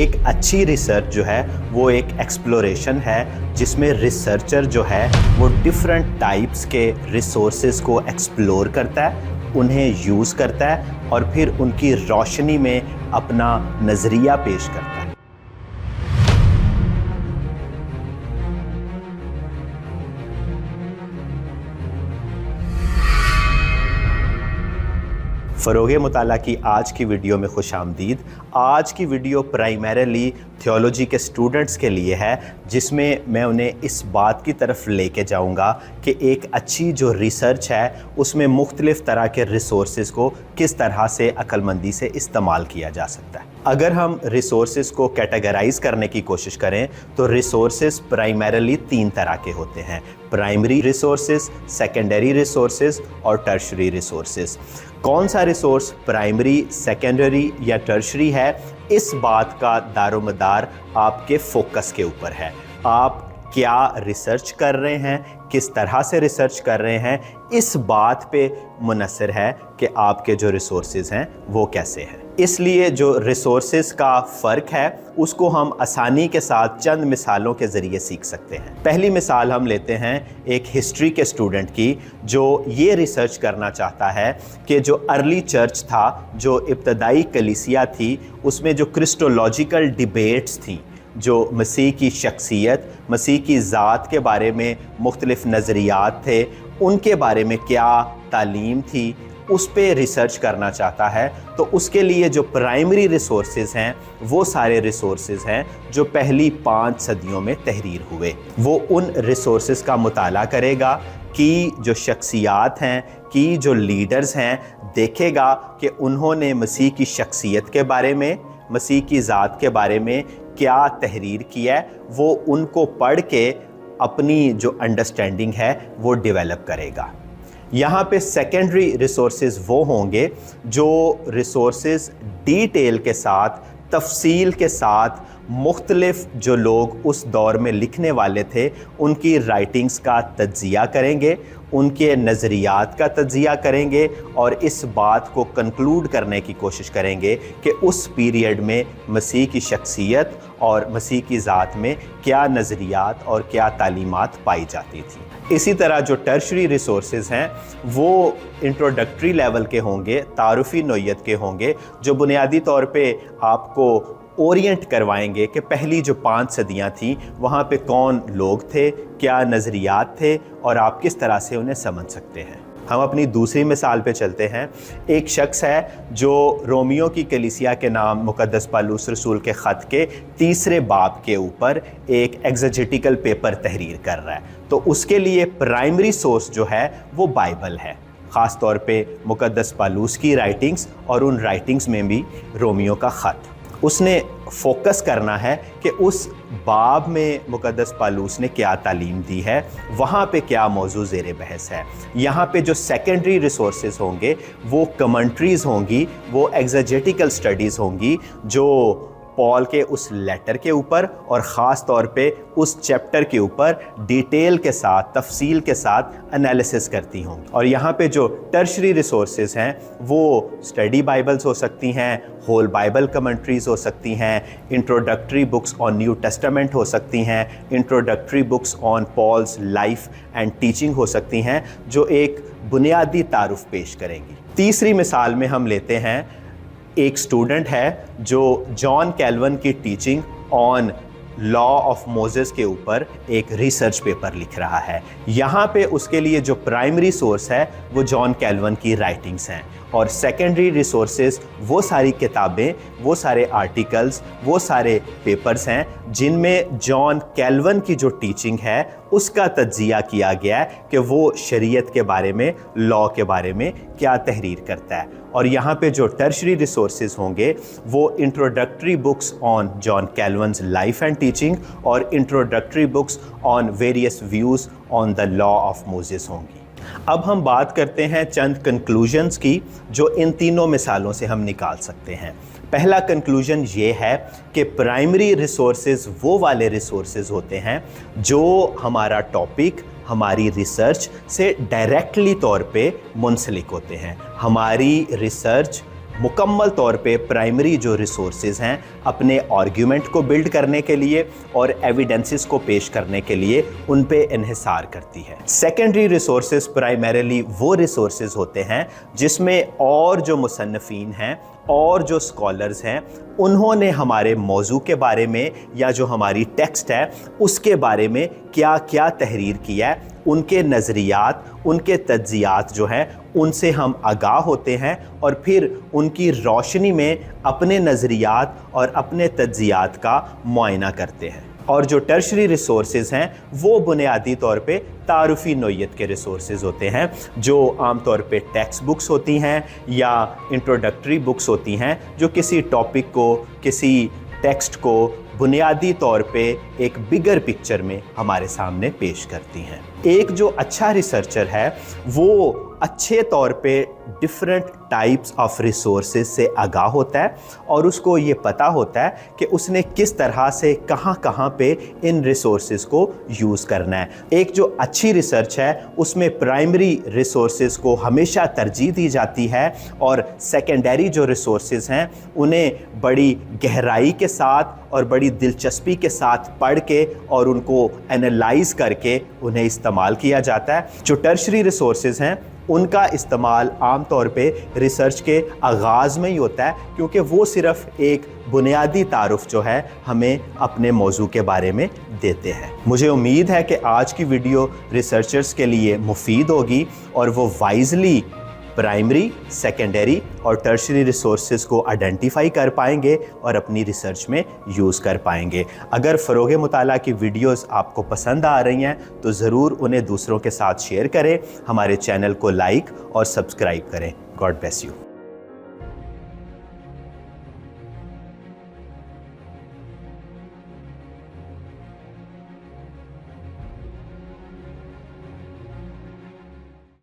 एक अच्छी रिसर्च जो है वो एक एक्सप्लोरेशन है जिसमें रिसर्चर जो है वो डिफरेंट टाइप्स के रिसोर्सेज को एक्सप्लोर करता है, उन्हें यूज़ करता है और फिर उनकी रोशनी में अपना नज़रिया पेश करता है। फ़रोग़ मुताला की आज की वीडियो में खुशामदीद। आज की वीडियो प्राइमरीली थियोलॉजी के स्टूडेंट्स के लिए है, जिसमें मैं उन्हें इस बात की तरफ लेके जाऊंगा कि एक अच्छी जो रिसर्च है उसमें मुख्तलिफ़ तरह के रिसोर्सेज को किस तरह से अक्लमंदी से इस्तेमाल किया जा सकता है। अगर हम रिसोर्सेज को कैटेगराइज करने की कोशिश करें तो रिसोर्सेज प्राइमरीली 3 तरह के होते हैं: प्राइमरी रिसोर्सेज, सेकेंडरी रिसोर्सेज और टर्शरी रिसोर्सेज। कौन सा रिसोर्स प्राइमरी, सेकेंडरी या टर्शरी है, इस बात का दारोमदार आपके फोकस के ऊपर है। आप क्या रिसर्च कर रहे हैं, किस तरह से रिसर्च कर रहे हैं, इस बात पे मुनसर है कि आपके जो रिसोर्सेज हैं वो कैसे हैं। इसलिए जो रिसोर्सेज का फ़र्क है उसको हम आसानी के साथ चंद मिसालों के ज़रिए सीख सकते हैं। पहली मिसाल हम लेते हैं एक हिस्ट्री के स्टूडेंट की, जो ये रिसर्च करना चाहता है कि जो अर्ली चर्च था, जो इब्तदाई कलीसिया थी, उसमें जो क्रिस्टोलॉजिकल डिबेट्स थी, जो मसीह की शख्सियत, मसीह की ज़ात के बारे में मुख्तलिफ़ नज़रियात थे, उनके बारे में क्या तालीम थी, उस पे रिसर्च करना चाहता है। तो उसके लिए जो प्राइमरी रिसोर्सेज हैं वो सारे रिसोर्सेज हैं जो पहली 5 सदियों में तहरीर हुए। वो उन रिसोर्सेज का मुताला करेगा कि जो शख्सियात हैं, कि जो लीडर्स हैं, देखेगा कि उन्होंने मसीह की शख्सियत के बारे में, मसीह की ज़ात के बारे में क्या तहरीर किया है। वो उनको पढ़ के अपनी जो अंडरस्टैंडिंग है वो डेवलप करेगा। यहाँ पे सेकेंडरी रिसोर्सेज वो होंगे जो रिसोर्सेज डिटेल के साथ, तफसील के साथ, मुख्तलिफ जो लोग उस दौर में लिखने वाले थे उनकी राइटिंग्स का तज्ज़िया करेंगे, उनके नज़रियात का तज्ज़िया करेंगे और इस बात को कंक्लूड करने की कोशिश करेंगे कि उस पीरियड में मसीह की शख्सियत और मसीह की ज़ात में क्या नज़रियात और क्या तालीमात पाई जाती थी। इसी तरह जो टर्शरी रिसोर्सेज हैं वो इंट्रोडक्टरी लेवल के होंगे, तारुफ़ी नोयत के होंगे, जो बुनियादी तौर पे आपको ओरिएंट करवाएंगे कि पहली जो 5 सदियां थी वहाँ पे कौन लोग थे, क्या नज़रियात थे और आप किस तरह से उन्हें समझ सकते हैं। हम अपनी दूसरी मिसाल पे चलते हैं। एक शख्स है जो रोमियो की कलीसिया के नाम मुक़द्दस पालूस रसूल के ख़त के 3रे बाब के ऊपर एक एग्जेजेटिकल पेपर तहरीर कर रहा है। तो उसके लिए प्राइमरी सोर्स जो है वो बाइबल है, ख़ास तौर पे मुक़द्दस पालूस की राइटिंग्स और उन राइटिंग्स में भी रोमियो का ख़त। उसने फोकस करना है कि उस बाब में मुक़द्दस पालूस ने क्या तालीम दी है, वहाँ पे क्या मौजू ज़ेर बहस है। यहाँ पे जो सेकेंडरी रिसोर्सेज होंगे वो कमेंट्रीज़ होंगी, वो एग्जेजेटिकल स्टडीज़ होंगी जो पॉल के उस लेटर के ऊपर और ख़ास तौर पे उस चैप्टर के ऊपर डिटेल के साथ, तफसील के साथ एनालिसिस करती होंगी। और यहाँ पे जो टर्शरी रिसोर्सेज हैं वो स्टडी बाइबल्स हो सकती हैं, होल बाइबल कमेंट्रीज़ हो सकती हैं, introductory books on New Testament हो सकती हैं, introductory books on Paul's life and teaching हो सकती हैं, जो एक बुनियादी तारुफ पेश करेंगी। तीसरी मिसाल में हम लेते हैं एक स्टूडेंट है जो जॉन कैल्विन की teaching on law of Moses के ऊपर एक रिसर्च पेपर लिख रहा है। यहाँ पे उसके लिए जो प्राइमरी सोर्स है वो जॉन कैल्विन की राइटिंग्स हैं और सेकेंडरी रिसोर्सेज वो सारी किताबें, वो सारे आर्टिकल्स, वो सारे पेपर्स हैं जिनमें जॉन कैल्विन की जो टीचिंग है उसका तज्ज़िया किया गया है कि वो शरीयत के बारे में, लॉ के बारे में क्या तहरीर करता है। और यहाँ पे जो टर्शरी रिसोर्सेज होंगे वो introductory books on John Calvin's life and teaching और introductory books on various views on the law of Moses होंगी। अब हम बात करते हैं चंद कंक्लूजन्स की जो इन तीनों मिसालों से हम निकाल सकते हैं। पहला कंक्लूजन ये है कि प्राइमरी रिसोर्सेज वो वाले रिसोर्सेज होते हैं जो हमारा टॉपिक, हमारी रिसर्च से डायरेक्टली तौर पे मुंसलिक होते हैं। हमारी रिसर्च मुकम्मल तौर पे प्राइमरी जो रिसोर्सेज हैं अपने आर्ग्यूमेंट को बिल्ड करने के लिए और एविडेंसेस को पेश करने के लिए उन पे इन्हिसार करती है। सेकेंडरी रिसोर्सेज प्राइमरीली वो रिसोर्सेज होते हैं जिसमें और जो मुसन्निफीन हैं और जो स्कॉलर्स हैं उन्होंने हमारे मौजू के बारे में या जो हमारी टेक्स्ट है उसके बारे में क्या क्या तहरीर किया है, उनके नज़रियात, उनके तज्जियात जो हैं उनसे हम आगाह होते हैं और फिर उनकी रोशनी में अपने नज़रियात और अपने तज्जियात का मुआयना करते हैं। और जो टर्शरी रिसोर्सेज हैं वो बुनियादी तौर पे तारुफ़ी नोयत के रिसोर्सेज होते हैं जो आम तौर पे टेक्स्ट बुक्स होती हैं या इंट्रोडक्टरी बुक्स होती हैं जो किसी टॉपिक को, किसी टेक्स्ट को बुनियादी तौर पे एक बिगर पिक्चर में हमारे सामने पेश करती हैं। एक जो अच्छा रिसर्चर है वो अच्छे तौर पे डिफरेंट टाइप्स ऑफ रिसोर्सेज से आगाह होता है और उसको ये पता होता है कि उसने किस तरह से कहाँ कहाँ पे इन रिसोर्सेज को यूज़ करना है। एक जो अच्छी रिसर्च है उसमें प्राइमरी रिसोर्सेज को हमेशा तरजीह दी जाती है और सेकेंडरी जो रिसोर्सेज हैं उन्हें बड़ी गहराई के साथ और बड़ी दिलचस्पी के साथ पढ़ के और उनको एनालाइज करके उन्हें इस्तेमाल किया जाता है। जो टर्शरी रिसोर्सेज हैं उनका इस्तेमाल आम तौर पे रिसर्च के आगाज़ में ही होता है क्योंकि वो सिर्फ़ एक बुनियादी तारुफ जो है हमें अपने मौजू के बारे में देते हैं। मुझे उम्मीद है कि आज की वीडियो रिसर्चर्स के लिए मुफीद होगी और वो वाइजली प्राइमरी, सेकेंडरी और टर्शरी रिसोर्सेज को आइडेंटिफाई कर पाएंगे और अपनी रिसर्च में यूज़ कर पाएंगे। अगर फ़रोग़ मुताला की वीडियोस आपको पसंद आ रही हैं तो ज़रूर उन्हें दूसरों के साथ शेयर करें, हमारे चैनल को लाइक और सब्सक्राइब करें। God bless you.